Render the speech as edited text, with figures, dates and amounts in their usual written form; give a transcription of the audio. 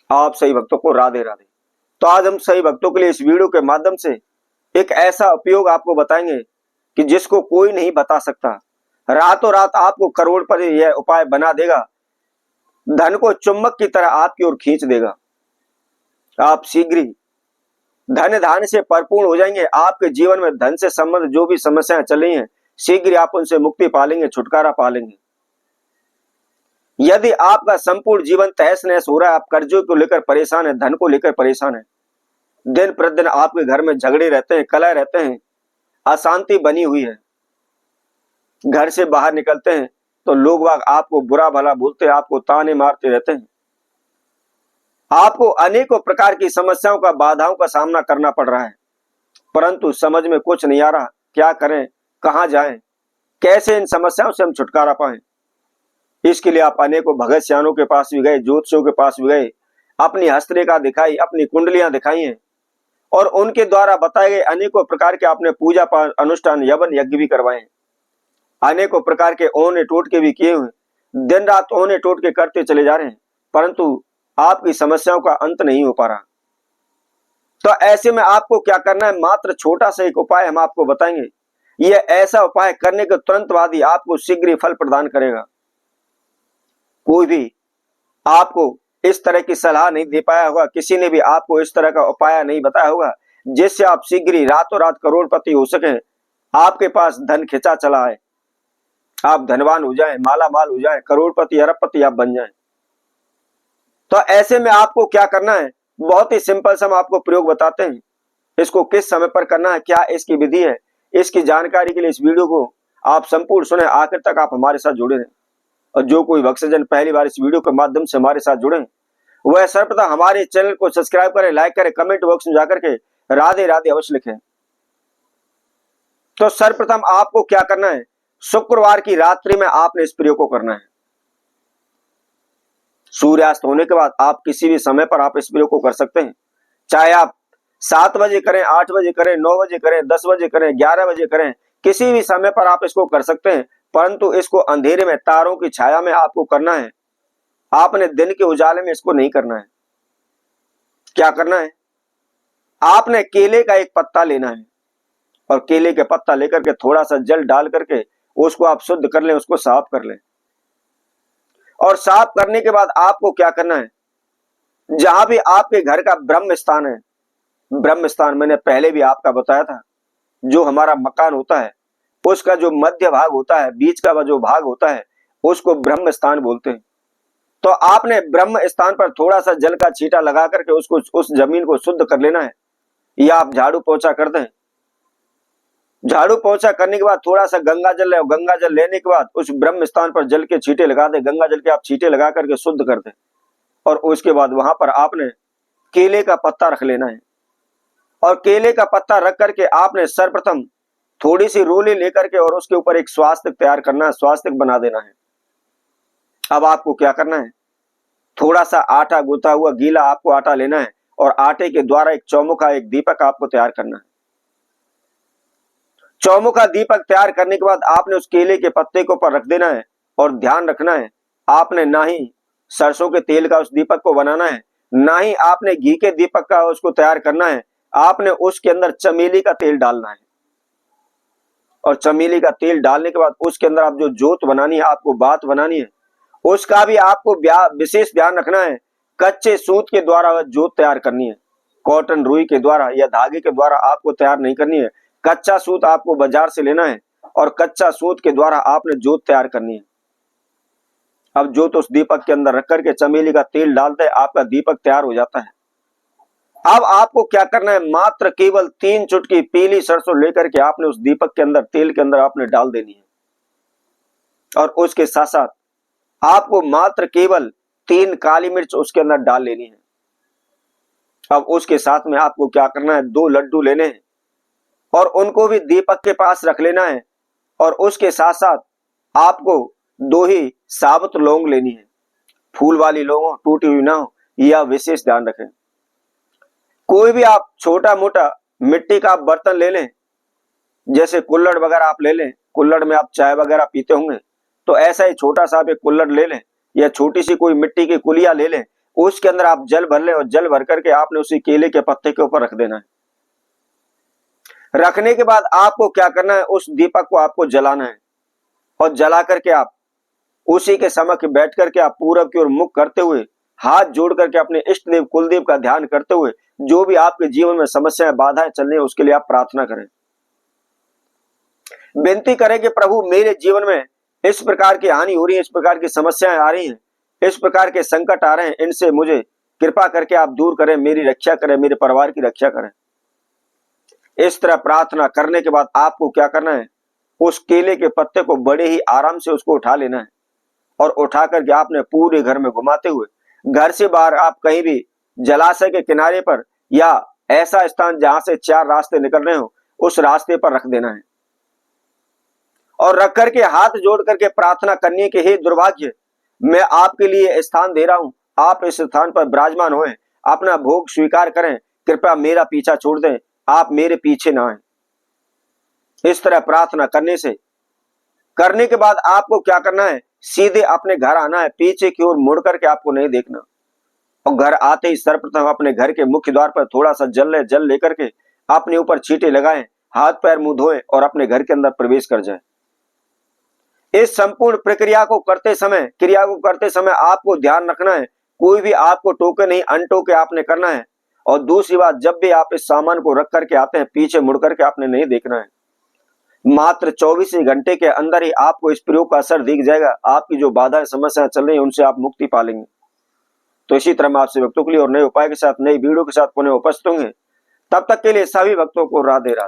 आप सही भक्तों को राधे राधे। तो आज हम सही भक्तों के लिए इस वीडियो के माध्यम से एक ऐसा उपयोग आपको बताएंगे कि जिसको कोई नहीं बता सकता। रातों रात आपको करोड़पति यह उपाय बना देगा, धन को चुंबक की तरह आपकी ओर खींच देगा। आप शीघ्र ही धन धान्य से परिपूर्ण हो जाएंगे। आपके जीवन में धन से संबंधित जो भी समस्याएं चल रही हैं, शीघ्र आप उनसे मुक्ति पालेंगे, छुटकारा पालेंगे। यदि आपका संपूर्ण जीवन तहस नहस हो रहा है, आप कर्जों को लेकर परेशान है, धन को लेकर परेशान है, दिन प्रतिदिन आपके घर में झगड़े रहते हैं, कलह रहते हैं, अशांति बनी हुई है, घर से बाहर निकलते हैं तो लोग वाग आपको बुरा भला बोलते हैं, आपको ताने मारते रहते हैं, आपको अनेकों प्रकार की समस्याओं का, बाधाओं का सामना करना पड़ रहा है, परंतु समझ में कुछ नहीं आ रहा क्या करें, कहां जाएं, कैसे इन समस्याओं से हम छुटकारा पाएं। इसके लिए आप अनेकों भगत सियानों के पास भी गए, ज्योतिषियों के पास भी गए, अपनी हस्तरेखा दिखाई, अपनी कुंडलियां दिखाई हैं और उनके द्वारा बताए गए अनेकों प्रकार के आपने पूजा पाठ, अनुष्ठान, यवन यज्ञ भी करवाए, अनेकों प्रकार के ओने टोटके भी किए हुए, दिन रात ओने टोटके करते चले जा रहे हैं, परंतु आपकी समस्याओं का अंत नहीं हो पा रहा। तो ऐसे में आपको क्या करना है, मात्र छोटा सा एक उपाय हम आपको बताएंगे। यह ऐसा उपाय करने के तुरंत बाद ही आपको शीघ्र फल प्रदान करेगा। कोई भी आपको इस तरह की सलाह नहीं दे पाया होगा, किसी ने भी आपको इस तरह का उपाय नहीं बताया होगा जिससे आप शीघ्र ही रातों रात करोड़पति हो सके, आपके पास धन खिंचा चला है, आप धनवान हो जाएं, माला माल हो जाएं, करोड़पति अरबपति आप बन जाएं। तो ऐसे में आपको क्या करना है, बहुत ही सिंपल सा हम आपको प्रयोग बताते हैं। इसको किस समय पर करना है, क्या इसकी विधि है, इसकी जानकारी के लिए इस वीडियो को आप संपूर्ण सुने, आखिर तक आप हमारे साथ जुड़े रहें। और जो कोई भक्तजन पहली बार इस वीडियो के माध्यम से हमारे साथ जुड़े वह सर्वप्रथम हमारे चैनल को सब्सक्राइब करें, लाइक करें, कमेंट बॉक्स में जाकर के राधे राधे अवश्य लिखें। तो सर्वप्रथम आपको क्या करना है, शुक्रवार की रात्रि में आपने इस प्रयोग को करना है। सूर्यास्त होने के बाद आप किसी भी समय पर आप इस प्रयोग को कर सकते हैं, चाहे आप 7 बजे करें, 8 बजे करें, 9 बजे करें, 10 बजे करें, 11 बजे करें, किसी भी समय पर आप इसको कर सकते हैं, परंतु इसको अंधेरे में, तारों की छाया में आपको करना है। आपने दिन के उजाले में इसको नहीं करना है। क्या करना है, आपने केले का एक पत्ता लेना है और केले के पत्ता लेकर के थोड़ा सा जल डाल करके उसको आप शुद्ध कर लें, उसको साफ कर लें। और साफ करने के बाद आपको क्या करना है, जहां भी आपके घर का ब्रह्म स्थान है, ब्रह्म स्थान मैंने पहले भी आपका बताया था, जो हमारा मकान होता है उसका जो मध्य भाग होता है, बीच का जो भाग होता है, उसको ब्रह्म स्थान बोलते हैं। तो आपने ब्रह्म स्थान पर थोड़ा सा जल का छींटा लगा करके उसको, उस जमीन को शुद्ध कर लेना है, या आप झाड़ू पोछा कर दें। झाड़ू पोछा करने के बाद थोड़ा सा गंगा जल ले, गंगा जल लेने के बाद उस ब्रह्म स्थान पर जल के छींटे लगा दें, गंगा जल के आप छींटे लगा करके शुद्ध कर दें। और उसके बाद वहां पर आपने केले का पत्ता रख लेना है और केले का पत्ता रख करके आपने सर्वप्रथम थोड़ी सी रोली लेकर के और उसके ऊपर एक स्वास्तिक तैयार करना है, स्वास्तिक बना देना है। अब आपको क्या करना है, थोड़ा सा आटा गूंथा हुआ गीला आपको आटा लेना है और आटे के द्वारा एक चौमुखा, एक दीपक आपको तैयार करना है। चौमुखा दीपक तैयार करने के बाद आपने उस केले के पत्ते को ऊपर रख देना है और ध्यान रखना है, आपने ना ही सरसों के तेल का उस दीपक को बनाना है, ना ही आपने घी के दीपक का उसको तैयार करना है। आपने उसके अंदर चमेली का तेल डालना है और चमेली का तेल डालने के बाद उसके अंदर आप जो जोत बनानी है, आपको बात बनानी है, उसका भी आपको विशेष ध्यान रखना है। कच्चे सूत के द्वारा वह जोत तैयार करनी है, कॉटन रुई के द्वारा या धागे के द्वारा आपको तैयार नहीं करनी है। कच्चा सूत आपको बाजार से लेना है और कच्चा सूत के द्वारा आपने जोत तैयार करनी है। अब जोत उस दीपक के अंदर रख करके चमेली का तेल डालते हैं, आपका दीपक तैयार हो जाता है। अब आपको क्या करना है, मात्र केवल 3 चुटकी पीली सरसों लेकर के आपने उस दीपक के अंदर, तेल के अंदर आपने डाल देनी है और उसके साथ साथ आपको मात्र केवल 3 काली मिर्च उसके अंदर डाल लेनी है। अब उसके साथ में आपको क्या करना है, 2 लड्डू लेने हैं और उनको भी दीपक के पास रख लेना है और उसके साथ साथ आपको 2 ही साबुत लौंग लेनी है। फूल वाली लौंग हो, टूटी हुई ना हो, यह विशेष ध्यान रखें। कोई भी आप छोटा मोटा मिट्टी का बर्तन ले लें, जैसे कुल्हड़ वगैरह आप ले लें, कुल्हड़ में आप चाय वगैरह पीते होंगे, तो ऐसा ही छोटा सा आप एक कुल्हड़ ले लें या छोटी सी कोई मिट्टी की कुलिया ले लें, उसके अंदर आप जल भर लें और जल भर करके आपने उसी केले के पत्ते के ऊपर रख देना है। रखने के बाद आपको क्या करना है, उस दीपक को आपको जलाना है और जला करके आप उसी के समक्ष बैठ करके आप पूरब की ओर मुख करते हुए हाथ जोड़ करके अपने इष्ट देव कुलदेव का ध्यान करते हुए जो भी आपके जीवन में समस्याएं बाधाएं चल रही है उसके लिए आप प्रार्थना करें। विनती करें कि प्रभु मेरे जीवन में इस प्रकार की हानि हो रही है, इस प्रकार की समस्याएं आ रही हैं, इस प्रकार के संकट आ रहे हैं, इनसे मुझे कृपा करके आप दूर करें, मेरी रक्षा करें, मेरे परिवार की रक्षा करें। इस तरह प्रार्थना करने के बाद आपको क्या करना है, उस केले के पत्ते को बड़े ही आराम से उसको उठा लेना है और उठा करके आपने पूरे घर में घुमाते हुए घर से बाहर आप कहीं भी जलाशय के किनारे पर या ऐसा स्थान जहां से 4 रास्ते निकल रहे हो उस रास्ते पर रख देना है और रख करके हाथ जोड़ करके प्रार्थना करनी कि हे दुर्भाग्य, मैं आपके लिए स्थान दे रहा हूं, आप इस स्थान पर विराजमान होएं, अपना भोग स्वीकार करें, कृपया मेरा पीछा छोड़ दें, आप मेरे पीछे ना आए। इस तरह प्रार्थना करने के बाद आपको क्या करना है, सीधे अपने घर आना है, पीछे की ओर मुड़ करके आपको नहीं देखना और घर आते ही सर्वप्रथम अपने घर के मुख्य द्वार पर थोड़ा सा जल लेकर के अपने ऊपर छींटे लगाएं, हाथ पैर मुंह धोएं और अपने घर के अंदर प्रवेश कर जाएं। इस संपूर्ण क्रिया को करते समय आपको ध्यान रखना है, कोई भी आपको टोके नहीं, अनटोके आपने करना है। और दूसरी बात, जब भी आप इस सामान को रख करके आते हैं पीछे मुड़ करके आपने नहीं देखना है। मात्र 24 घंटे के अंदर ही आपको इस प्रयोग का असर दिख जाएगा, आपकी जो बाधाएं समस्याएं चल रही है उनसे आप मुक्ति पा लेंगे। तो इसी तरह मैं आपसे भक्तों के लिए और नए उपाय के साथ नई वीडियो के साथ पुनः उपस्थित होंगे। तब तक के लिए सभी भक्तों को राधे राधे।